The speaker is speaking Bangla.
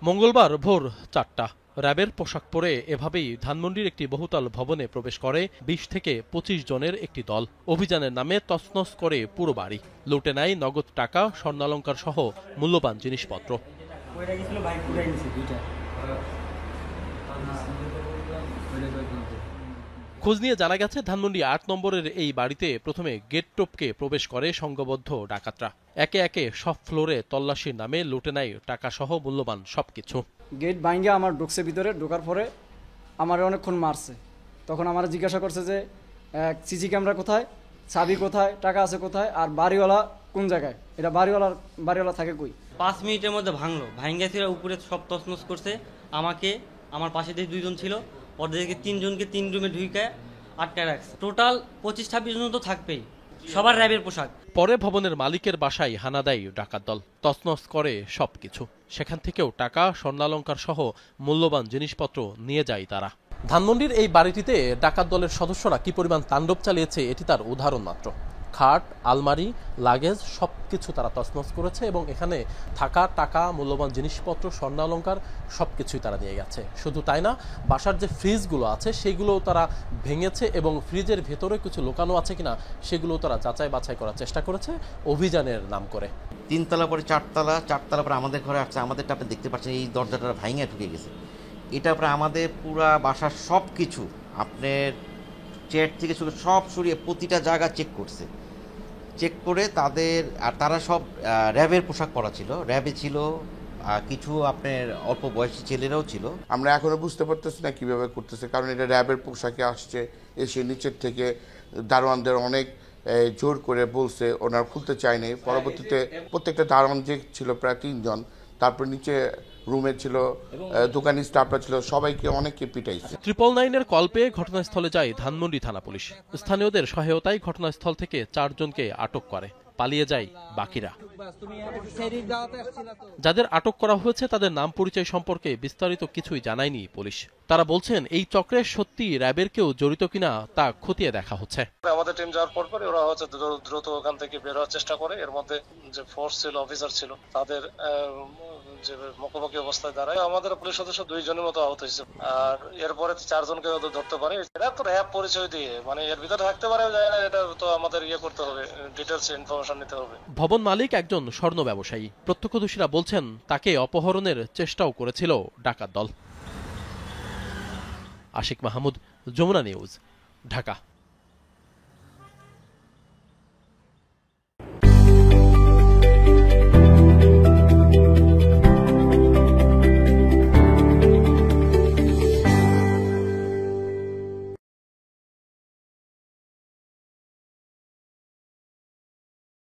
মঙ্গলবার ভোর ৪টা র্যাবের পোশাক পরে এভাবেই ধানমন্ডির একটি বহুতল ভবনে প্রবেশ করে ২০ থেকে ২৫ জনের একটি দল। অভিযানের নামে তছনছ করে পুরো বাড়ি, লুটে নেয় নগদ টাকা, স্বর্ণালংকার সহ মূল্যবান জিনিসপত্র। খোঁজ নিয়ে জানা গেছে, ধানমন্ডি ৮ নম্বরের এই বাড়িতে প্রথমে গেট টপকে প্রবেশ করে সংঘবদ্ধ ডাকাতরা। একে একে সব ফ্লোরে তল্লাশির নামে লুটে নেয় টাকা সহ মূল্যবান সবকিছু। গেট ভাঙে আমার ঢুকছে ভিতরে, ঢোকার পরে আমার অনেকক্ষণ মারছে। তখন আমার জিজ্ঞাসা করছে যে সিসি ক্যামেরা কোথায়, চাবি কোথায়, টাকা আছে কোথায়, আর বাড়িওয়ালা কোন জায়গায়, এটা বাড়িওয়ালা থাকে কই। ৫ মিনিটের মধ্যে ভাঙলো, ভাঙ্গা ছিল উপরে সব তছনছ করছে। আমাকে, আমার পাশে যে ২ জন ছিল, ওদেরকে ৩ জনকে ৩ রুমে ঢুকে আটকায় রাখছে। টোটাল ২৫-২৬ জন তো থাকবেই, সবার র্যাবের পোশাক। পরে ভবনের মালিকের বাসায় হানা দেয় ডাকাত দল, তছনছ করে সবকিছু। সেখান থেকেও টাকা, স্বর্ণালংকার সহ মূল্যবান জিনিসপত্র নিয়ে যায় তারা। ধানমন্ডির এই বাড়িটিতে ডাকাত দলের সদস্যরা কি পরিমাণ তাণ্ডব চালিয়েছে এটি তার উদাহরণ মাত্র। খাট, আলমারি, লাগেজ সবকিছু তারা তছনছ করেছে এবং এখানে থাকা টাকা, মূল্যবান জিনিসপত্র, স্বর্ণালংকার সবকিছুই তারা নিয়ে গেছে। শুধু তাই না, বাসার যে ফ্রিজগুলো আছে সেগুলোও তারা ভেঙেছে এবং ফ্রিজের ভেতরে কিছু লুকানো আছে কিনা সেগুলো তারা যাচাই বাছাই করার চেষ্টা করেছে অভিযানের নাম করে। ৩ তলা পরে ৪ তলা পরে আমাদের ঘরে আসছে। আমাদেরটা আপনি দেখতে পাচ্ছেন, এই দরজাটা ভাঙে ঢুকে গেছে। এটা পরে আমাদের পুরা বাসার সব কিছু আপনার চেয়ার থেকে শুরু সব সরিয়ে প্রতিটা জায়গা চেক করছে। চেক করে তারা সব র্যাবের পোশাক পরা ছিল, র্যাবে ছিল, কিছু আপনার অল্প বয়সী ছেলেরাও ছিল। আমরা এখনো বুঝতে পারতেছি না কিভাবে করতেছে, কারণ এটা র্যাবের পোশাকে আসছে। এসে নিচের থেকে দারোয়ানদের অনেক জোর করে বলছে, ওনারা খুলতে চায়নি। পরবর্তীতে প্রত্যেকটা দারোয়ান যে ছিল প্রায় ৩ জন, তারপর নিচে রুমে ছিল দোকানি স্টাফরা ছিল, সবাইকে অনেককে পিটাইছে। 999-এর কল পেয়ে ঘটনাস্থলে যায় ধানমন্ডি থানা পুলিশ। স্থানীয়দের সহায়তায় ঘটনাস্থল থেকে ৪ জনকে আটক করে, পালিয়ে যায় বাকিরা। যাদের আটক করা হয়েছে তাদের নাম পরিচয় সম্পর্কে বিস্তারিত কিছুই জানায়নি পুলিশ। তারা বলছেন, এই চক্রে সত্যি র্যাবের কেউ জড়িত কিনা তা খতিয়ে দেখা হচ্ছে। আমাদের টিম যাওয়ার পর ওরা হচ্ছে দ্রুত ওখান থেকে বের হওয়ার চেষ্টা করে। এর মধ্যে যে ফোর্স ছিল, অফিসার ছিল, তাদের যে মুখোমুখি অবস্থায় দাঁড়ায় আমাদের পুলিশ সদস্য 2 জনের মতো আহত হয়েছে। আর এরপরে 4 জনকে ধরতে পারে। এটা তো র্যাব পরিচয় দিয়ে, মানে এর ভিতরে থাকতে পারে, এটা তো আমাদের করতে হবে, ডিটেলস ইনফরমেশন নিতে হবে। ভবন মালিক একজন স্বর্ণ ব্যবসায়ী। প্রত্যক্ষদর্শীরা বলছেন, তাকে অপহরণের চেষ্টাও করেছিল ডাকাত দল। আশিক মাহমুদ, যমুনা নিউজ, ঢাকা।